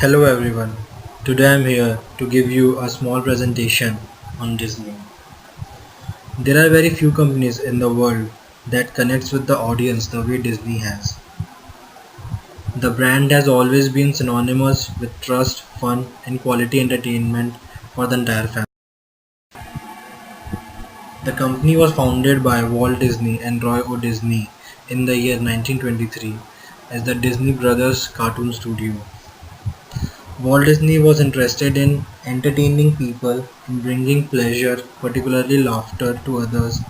Hello everyone. Today I'm here to give you a small presentation on Disney. There are very few companies in the world that connects with the audience the way Disney has. The brand has always been synonymous with trust, fun and quality entertainment for the entire family. The company was founded by Walt Disney and Roy O. Disney in the year 1923 as the Disney Brothers Cartoon Studio. Walt Disney was interested in entertaining people and bringing pleasure, particularly laughter, to others,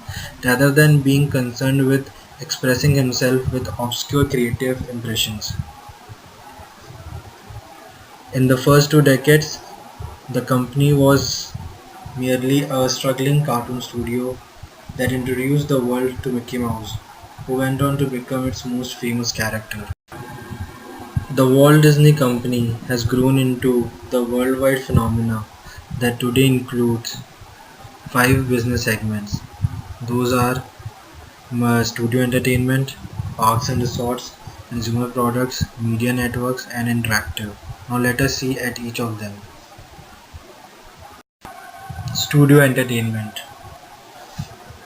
rather than being concerned with expressing himself with obscure creative impressions. In the first 2 decades, the company was merely a struggling cartoon studio that introduced the world to Mickey Mouse, who went on to become its most famous character. The Walt Disney Company has grown into the worldwide phenomena that today includes five business segments. Those are studio entertainment, parks and resorts, consumer products, media networks, and interactive. Now let us see at each of them. Studio entertainment.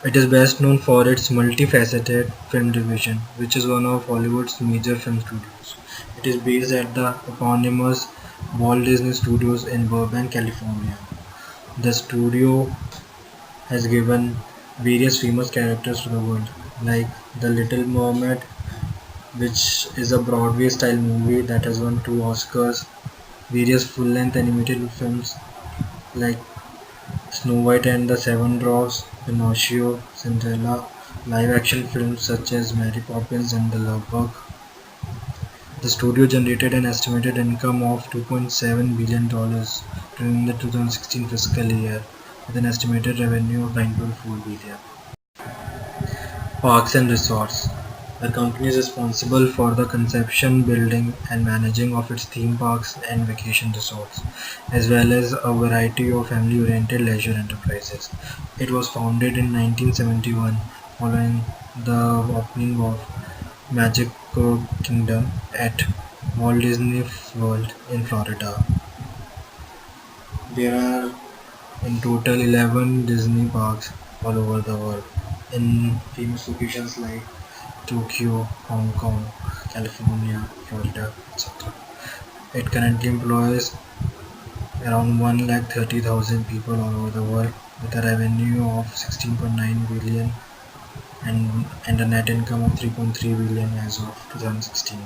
It is best known for its multifaceted film division, which is one of Hollywood's major film studios. It is based at the eponymous Walt Disney Studios in Burbank, California. The studio has given various famous characters to the world, like The Little Mermaid, which is a Broadway style movie that has won 2 Oscars, various full length animated films like Snow White and the Seven Dwarfs, Pinocchio, Cinderella, live action films such as Mary Poppins and The Love Bug. The studio generated an estimated income of $2.7 billion during the 2016 fiscal year, with an estimated revenue of $9.4 billion. Parks and resorts. The company is responsible for the conception, building, and managing of its theme parks and vacation resorts, as well as a variety of family-oriented leisure enterprises. It was founded in 1971 following the opening of Magical Kingdom at Walt Disney World in Florida. There are in total 11 Disney parks all over the world, in famous locations like Tokyo, Hong Kong, California, Florida, etc. It currently employs around 130,000 people all over the world with a revenue of 16.9 billion and a net income of 3.3 billion as of 2016.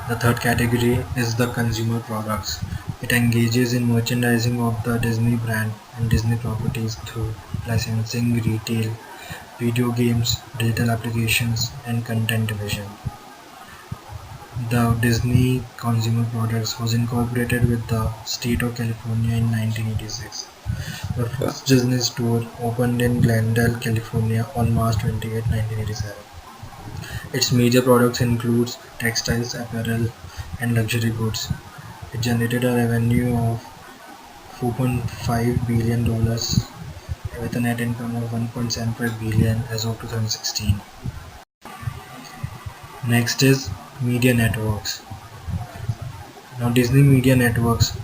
The third category is the consumer products. It engages in merchandising of the Disney brand and Disney properties through licensing, retail, video games, digital applications, and content division. The Disney Consumer Products was incorporated with the state of California in 1986. The first Disney store opened in Glendale, California on March 28, 1987. Its major products include textiles, apparel, and luxury goods. It generated a revenue of $4.5 billion with a net income of 1.75 billion as of 2016. Next is media networks. Now Disney Media Networks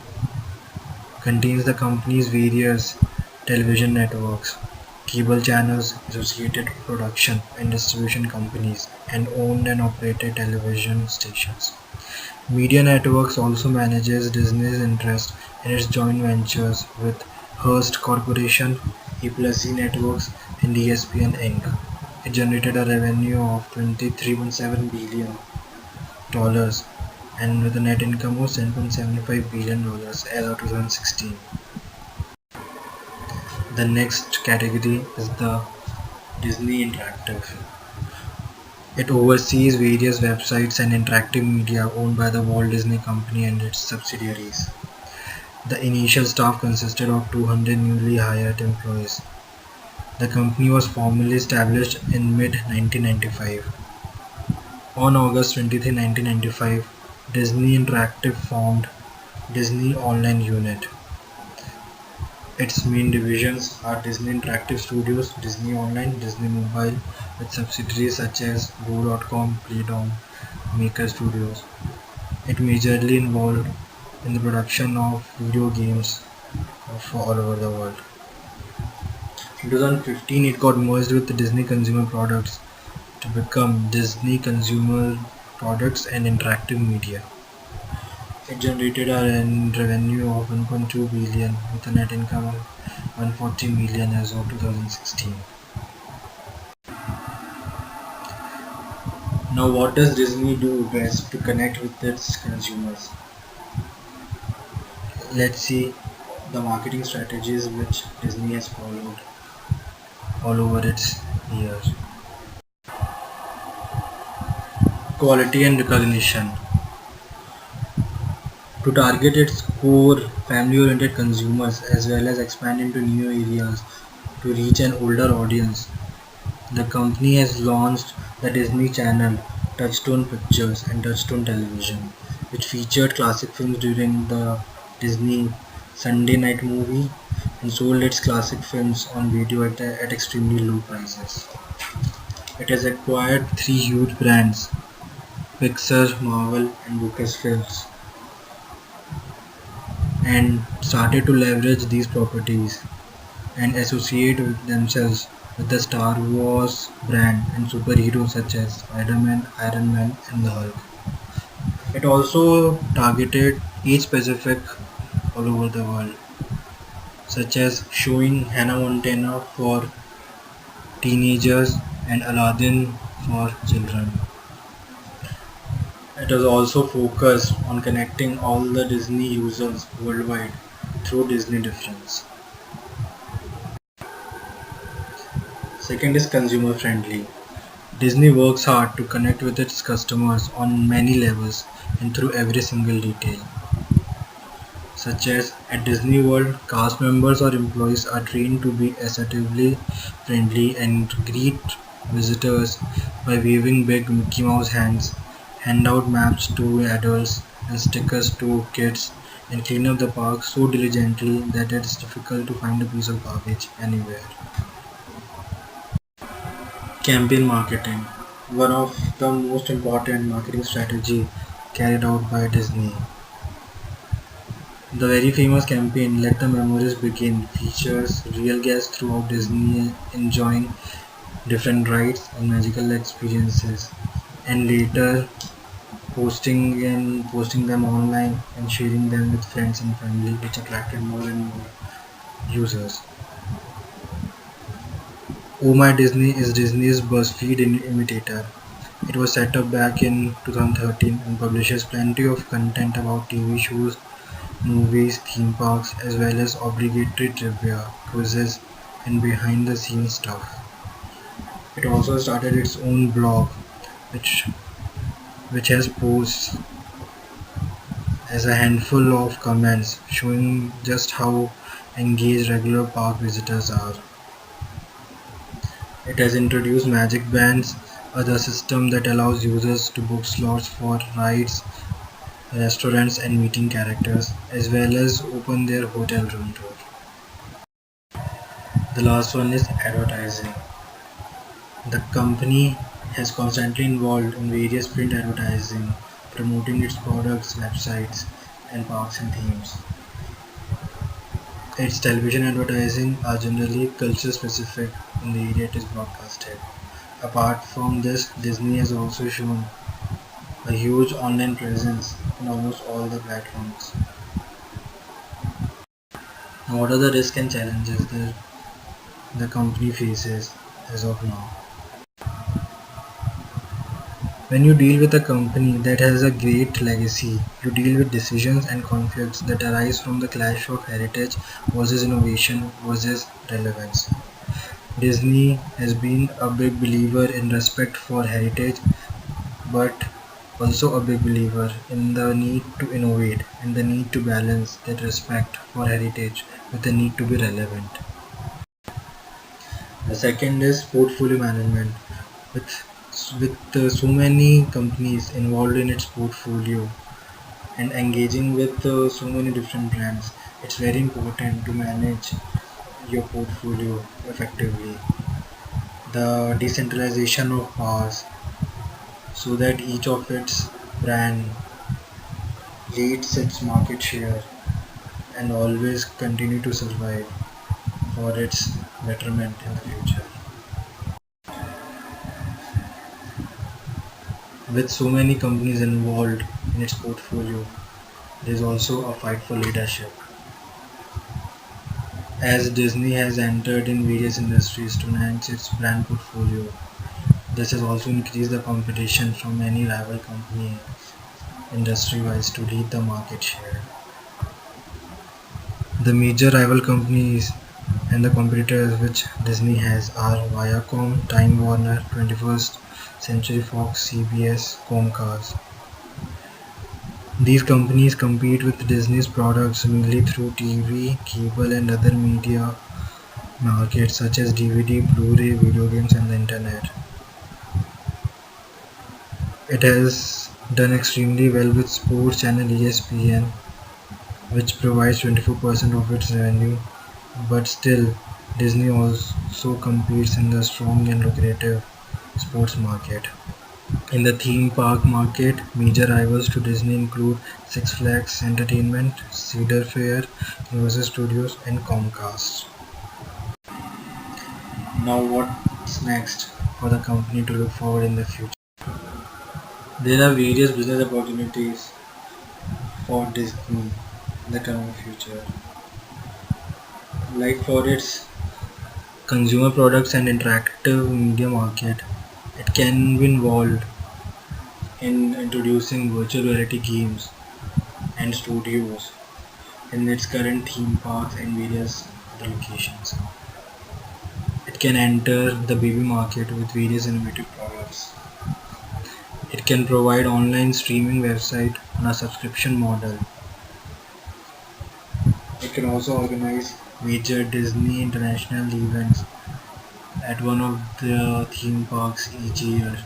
contains the company's various television networks, cable channels, associated production and distribution companies, and owned and operated television stations. Media Networks also manages Disney's interest in its joint ventures with Hearst Corporation, A+E Networks, and ESPN Inc. It generated a revenue of $23.7 billion and with a net income of $7.75 billion as of 2016. The next category is the Disney Interactive. It oversees various websites and interactive media owned by the Walt Disney Company and its subsidiaries. The initial staff consisted of 200 newly hired employees. The company was formally established in mid-1995. On August 23, 1995, Disney Interactive formed Disney Online Unit. Its main divisions are Disney Interactive Studios, Disney Online, Disney Mobile, with subsidiaries such as Go.com, Playdom, Maker Studios. It majorly involved in the production of video games for all over the world. In 2015, it got merged with Disney Consumer Products to become Disney Consumer Products and Interactive Media. It generated a revenue of 1.2 billion with a net income of 140 million as of 2016. Now, what does Disney do best to connect with its consumers? Let's see the marketing strategies which Disney has followed all over its years. Quality and recognition. To target its core family-oriented consumers as well as expand into new areas to reach an older audience, the company has launched the Disney Channel, Touchstone Pictures and Touchstone Television, which featured classic films during the Disney Sunday night movie and sold its classic films on video at extremely low prices. It has acquired three huge brands, Pixar, Marvel and Lucasfilms, and started to leverage these properties and associate with themselves with the Star Wars brand and superheroes such as Spider-Man, Iron Man, and the Hulk. It also targeted age specific all over the world, such as showing Hannah Montana for teenagers and Aladdin for children. It was also focused on connecting all the Disney users worldwide through Disney Difference. Second is consumer friendly. Disney works hard to connect with its customers on many levels and through every single detail. Such as at Disney World, cast members or employees are trained to be assertively friendly and greet visitors by waving big Mickey Mouse hands, hand out maps to adults and stickers to kids, and clean up the park so diligently that it's difficult to find a piece of garbage anywhere. Campaign marketing, one of the most important marketing strategy carried out by Disney. The very famous campaign "Let the Memories Begin" features real guests throughout Disney enjoying different rides and magical experiences, and later posting them online and sharing them with friends and family, which attracted more and more users. Oh My Disney is Disney's BuzzFeed imitator. It was set up back in 2013 and publishes plenty of content about TV shows, movies, theme parks, as well as obligatory trivia, quizzes, and behind the scenes stuff. It also started its own blog, which which has posts as a handful of comments showing just how engaged regular park visitors are. It has introduced magic bands, other system that allows users to book slots for rides, restaurants and meeting characters, as well as open their hotel room tour. The last one is advertising. The company has constantly involved in various print advertising, promoting its products, websites, and parks and themes. Its television advertising are generally culture specific in the area it is broadcasted. Apart from this, Disney has also shown a huge online presence in almost all the platforms. Now, what are the risks and challenges that the company faces as of now? When you deal with a company that has a great legacy, you deal with decisions and conflicts that arise from the clash of heritage versus innovation versus relevance. Disney has been a big believer in respect for heritage, but also a big believer in the need to innovate and the need to balance that respect for heritage with the need to be relevant. The second is portfolio management. With so many companies involved in its portfolio and engaging with so many different brands, it's very important to manage your portfolio effectively. The decentralization of powers so that each of its brand leads its market share and always continue to survive for its betterment in the future. With so many companies involved in its portfolio, there is also a fight for leadership. As Disney has entered in various industries to enhance its brand portfolio, this has also increased the competition from any rival company industry-wise to lead the market share. The major rival companies and the competitors which Disney has are Viacom, Time Warner, 21st Century Fox, CBS, Comcast. These companies compete with Disney's products mainly through TV, cable and other media markets such as DVD, Blu-ray, video games and the internet. It has done extremely well with sports channel ESPN, which provides 24% of its revenue, but still Disney also competes in the strong and lucrative sports market. In the theme park market, major rivals to Disney include Six Flags Entertainment, Cedar Fair, Universal Studios, and Comcast. Now, what's next for the company to look forward in the future? There are various business opportunities for Disney in the coming future, like for its consumer products and interactive media market. It can be involved in introducing virtual reality games and studios in its current theme parks and various other locations. It can enter the baby market with various innovative products. It can provide online streaming website on a subscription model. It can also organize major Disney international events at one of the theme parks each year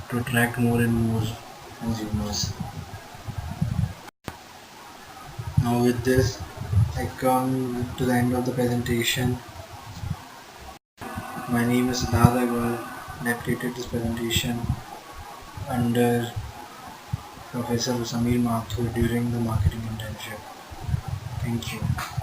to attract more and more consumers. Now with this, I come to the end of the presentation. My name is Siddharth Agarwal and I created this presentation under Professor Samir Mathur during the marketing internship. Thank you.